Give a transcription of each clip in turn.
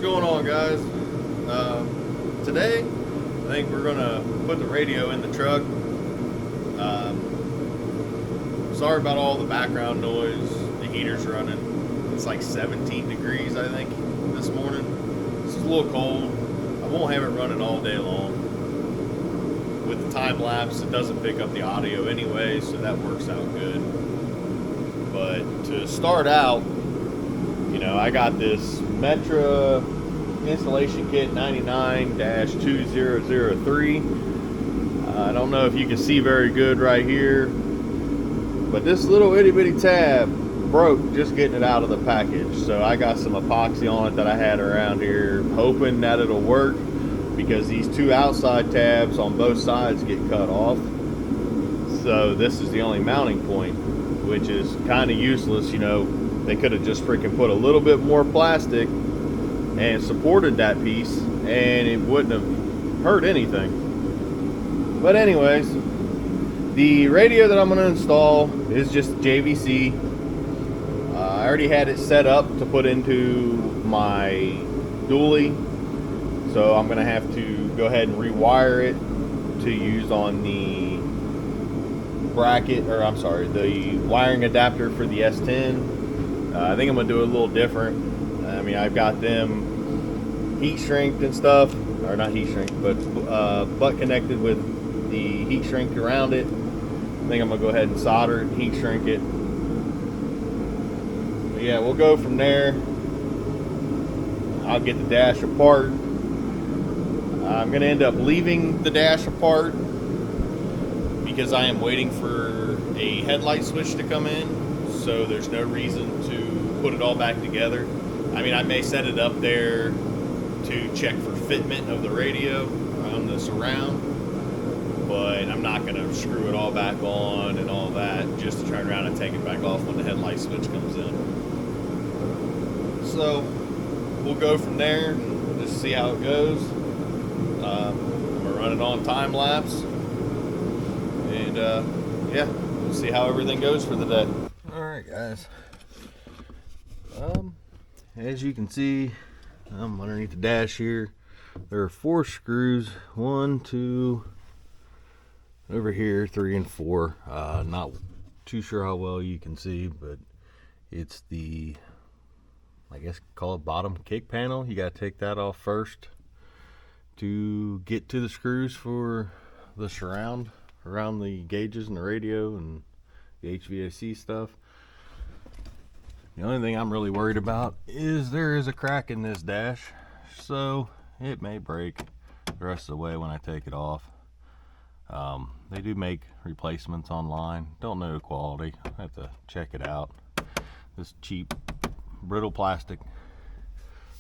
going on, guys? Today, I think we're gonna put the radio in the truck. Sorry about all the background noise. The heater's running. It's like 17 degrees, I think, this morning. This is a little cold. I won't have it running all day long. With the time lapse, it doesn't pick up the audio anyway, so that works out good. But to start out, I got this Metra installation kit 99-2003. I don't know if you can see very good right here, but this little itty bitty tab broke just getting it out of the package. So I got some epoxy on it that I had around here, hoping that it'll work, because these two outside tabs on both sides get cut off. So this is the only mounting point, which is kind of useless. They could have just freaking put a little bit more plastic and supported that piece, and it wouldn't have hurt anything. But anyways, the radio that I'm going to install is just JVC. I already had it set up to put into my dually, so I'm going to have to go ahead and rewire it to use on the the wiring adapter for the S10. I think I'm going to do it a little different. I've got them heat shrinked and stuff, or not heat shrink, but butt connected with the heat shrink around it. I think I'm going to go ahead and solder it, heat shrink it. But yeah, we'll go from there. I'll get the dash apart. I'm going to end up leaving the dash apart because I am waiting for a headlight switch to come in, so there's no reason to put it all back together. I may set it up there to check for fitment of the radio on the surround, but I'm not going to screw it all back on and all that just to turn around and take it back off when the headlight switch comes in. So we'll go from there and just see how it goes. I'm going to run it on time lapse, and yeah, we'll see how everything goes for the day. Alright, guys. As you can see, I'm underneath the dash here. There are 4 screws, 1, 2, over here, 3 and 4. Not too sure how well you can see, but it's the, I guess call it bottom kick panel. You got to take that off first to get to the screws for the surround around the gauges and the radio and the HVAC stuff. The only thing I'm really worried about is there is a crack in this dash, so it may break the rest of the way when I take it off. They do make replacements online. Don't know the quality. I have to check it out. This cheap brittle plastic.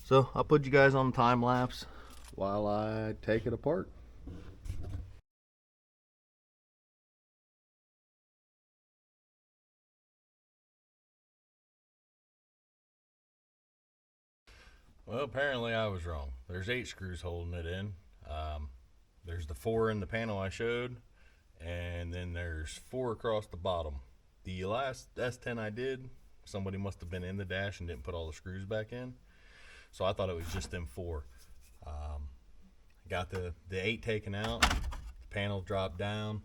So I'll put you guys on time lapse while I take it apart. Well, apparently I was wrong. There's 8 screws holding it in. There's the 4 in the panel I showed, and then there's 4 across the bottom. The last S10 I did, somebody must have been in the dash and didn't put all the screws back in, so I thought it was just them 4. Got the 8 taken out, the panel dropped down,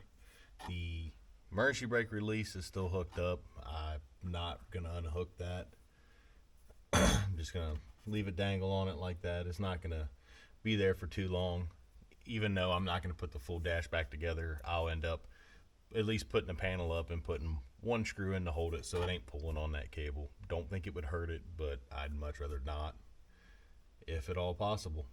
the emergency brake release is still hooked up. I'm not gonna unhook that. I'm just gonna leave it dangle on it like that. It's not gonna be there for too long. Even though I'm not gonna put the full dash back together, I'll end up at least putting the panel up and putting 1 screw in to hold it so it ain't pulling on that cable. Don't think it would hurt it, but I'd much rather not, if at all possible.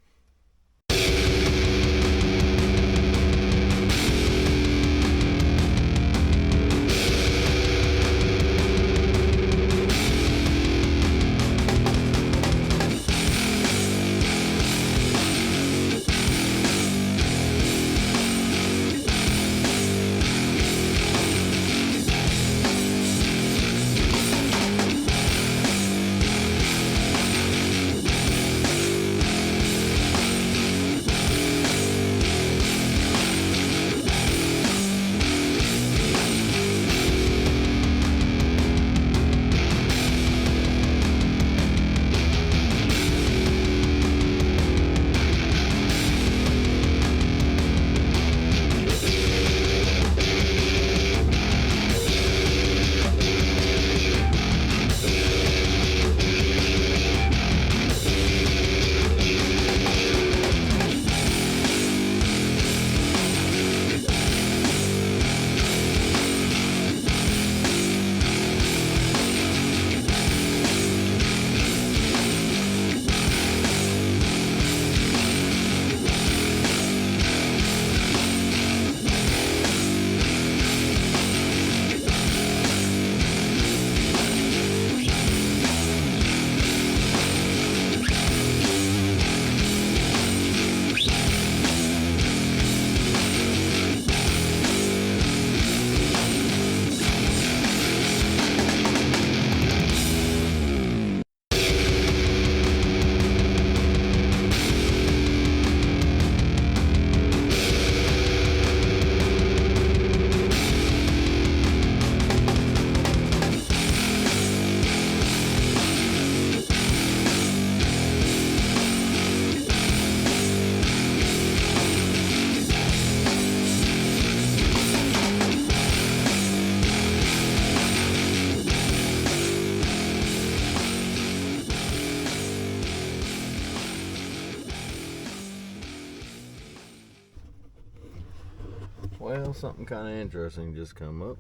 Well, something kind of interesting just come up.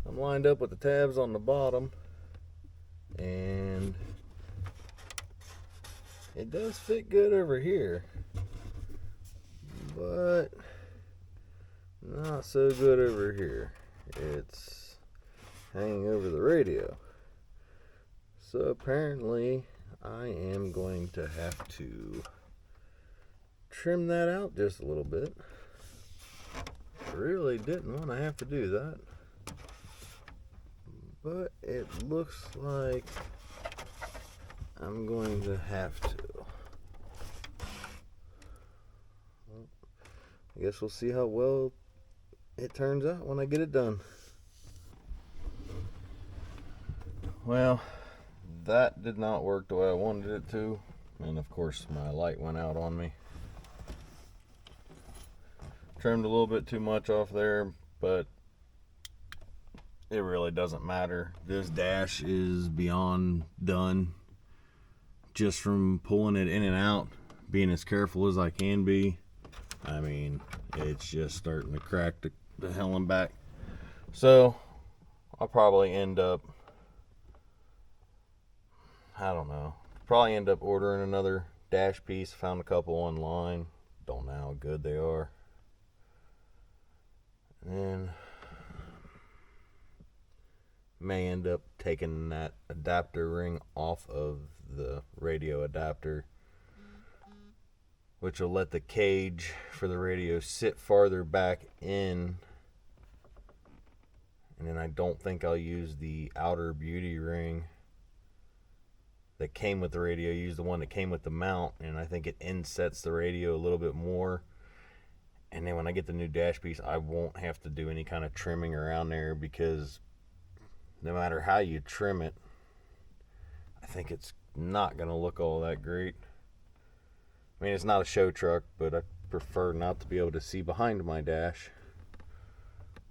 I'm lined up with the tabs on the bottom, and it does fit good over here, but not so good over here. It's hanging over the radio. So apparently I am going to have to trim that out just a little bit. Really didn't want to have to do that, but it looks like I'm going to have to. Well, I guess we'll see how well it turns out when I get it done. Well, that did not work the way I wanted it to, and of course my light went out on me. Trimmed a little bit too much off there, but it really doesn't matter. This dash is beyond done. Just from pulling it in and out, being as careful as I can be, I mean, it's just starting to crack the hell and back. So I'll probably end up, I don't know, probably end up ordering another dash piece. Found a couple online, don't know how good they are. And may end up taking that adapter ring off of the radio adapter, which will let the cage for the radio sit farther back in. And then I don't think I'll use the outer beauty ring that came with the radio. I use the one that came with the mount, and I think it insets the radio a little bit more. And then when I get the new dash piece, I won't have to do any kind of trimming around there, because no matter how you trim it, I think it's not going to look all that great. I mean, it's not a show truck, but I prefer not to be able to see behind my dash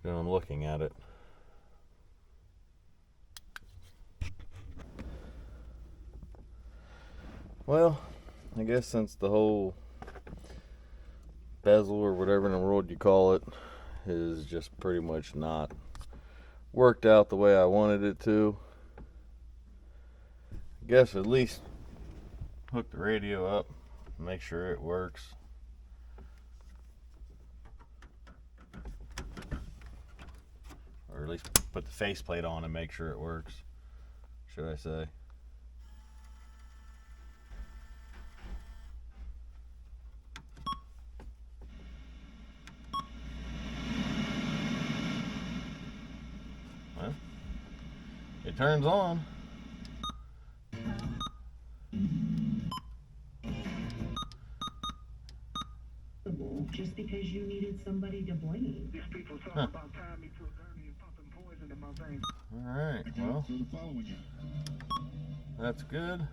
when I'm looking at it. Well, I guess since the whole bezel or whatever in the world you call it is just pretty much not worked out the way I wanted it to, I guess at least hook the radio up, make sure it works. Or at least put the faceplate on and make sure it works, should I say. Well, it turns on. Just because you needed somebody to blame. These people talk about tying me to a gurney and pumping poison in my veins. Alright, well, that's good.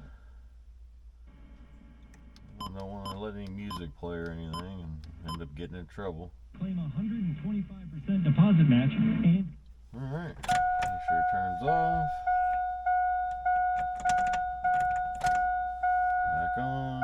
I don't want to let any music play or anything and end up getting in trouble. Claim 125% deposit match and... Alright, make sure it turns off. Back on.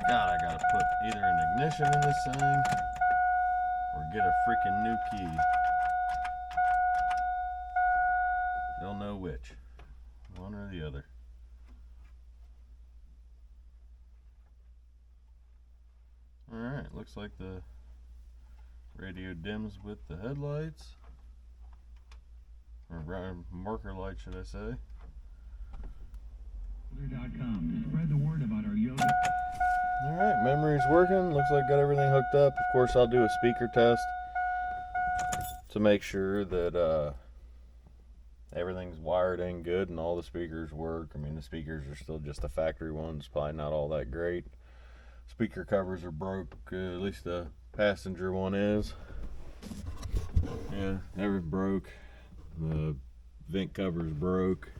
God, I gotta put either an ignition in this thing or get a freaking new key. They'll know which. One or the other. Alright, looks like the radio dims with the headlights. Or marker light, should I say. .com. Spread the word about our yoga. Alright, memory's working. Looks like got everything hooked up. Of course, I'll do a speaker test to make sure that everything's wired in good and all the speakers work. I mean, the speakers are still just the factory ones, probably not all that great. Speaker covers are broke, at least the passenger one is. Yeah, everything broke. The vent cover's broke.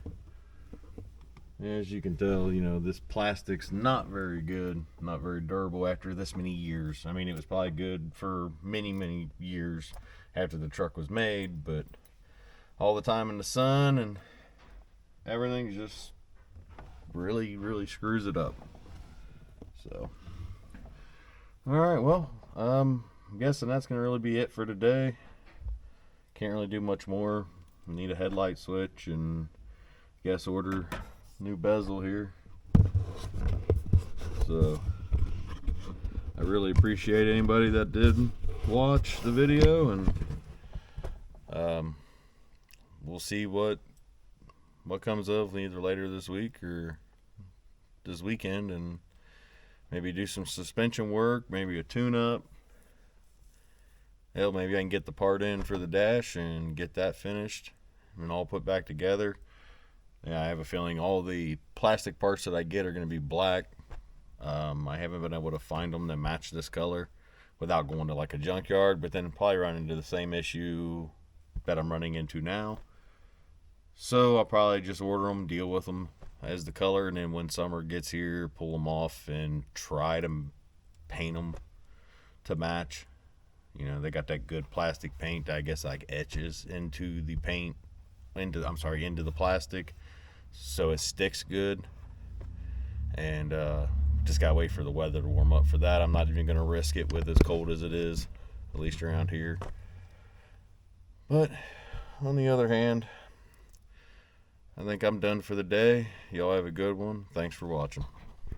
As you can tell, you know, this plastic's not very good, not very durable after this many years. I mean, it was probably good for many, many years after the truck was made, but all the time in the sun and everything just really, really screws it up. So, all right, well, I'm guessing that's going to really be it for today. Can't really do much more. Need a headlight switch and guess order new bezel here. So I really appreciate anybody that did watch the video, and we'll see what comes of either later this week or this weekend, and maybe do some suspension work, maybe a tune-up. Hell, maybe I can get the part in for the dash and get that finished and all put back together. Yeah, I have a feeling all the plastic parts that I get are going to be black. I haven't been able to find them that match this color without going to like a junkyard, but then probably run into the same issue that I'm running into now. So I'll probably just order them, deal with them as the color, and then when summer gets here, pull them off and try to paint them to match. You know, they got that good plastic paint, I guess, like etches into the paint, into the plastic, so it sticks good. And just gotta wait for the weather to warm up for that. I'm not even gonna risk it with as cold as it is, at least around here. But on the other hand, I think I'm done for the day. Y'all have a good one. Thanks for watching.